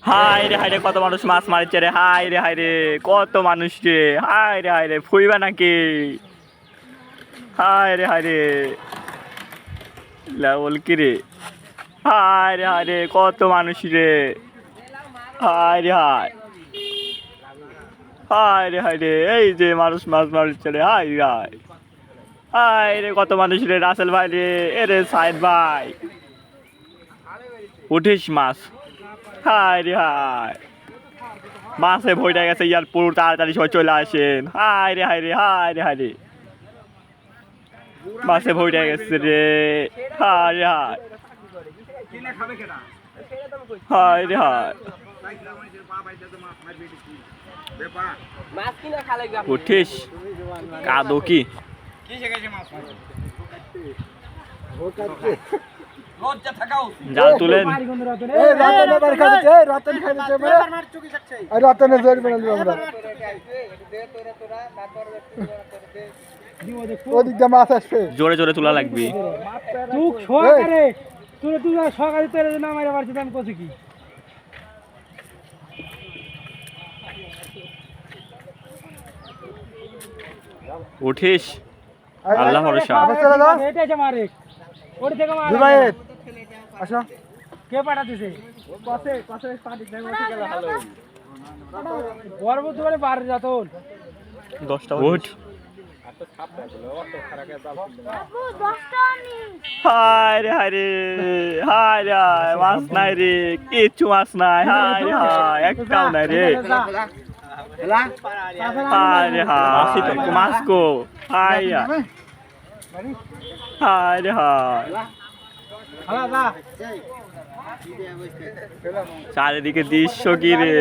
হায় রে হায় রে, কত মানুষ মাছ মারছে রে। হায় রে হায় রে, কত মানুষ রে। হায় রে ফুইবা নাকি? হায় রে লেভেল কি রে। হায় রে কত মানুষ রে। হায় হায় রে, এই যে মানুষ মাছ মারছে রে। হায় রে কত মানুষ রে। রাসেল ভাই রে, এরে সাইদ ভাই, উঠিস মাছ। হায় মাছে ভইটা গেছে ইয়ার, পুরো তাড়াতাড়ি সবাই চলে আসেন। হায় রে মাছে ভইটা গেছে রে। হায় রে উঠিস কাদো কি জাল তুলেন। জোরে জোরে তোলা লাগবে। উঠিস আল্লাহ ভরসা। কে পাঠাতেছে? পর্বত বার যত 10টা উঠ। হায় রে মাছ নাই রে, কিচ্ছু মাছ নাই। হায় একটাও নাই রে। মাছ গো। হায় রে চারিদিকে দৃশ্য কি রে।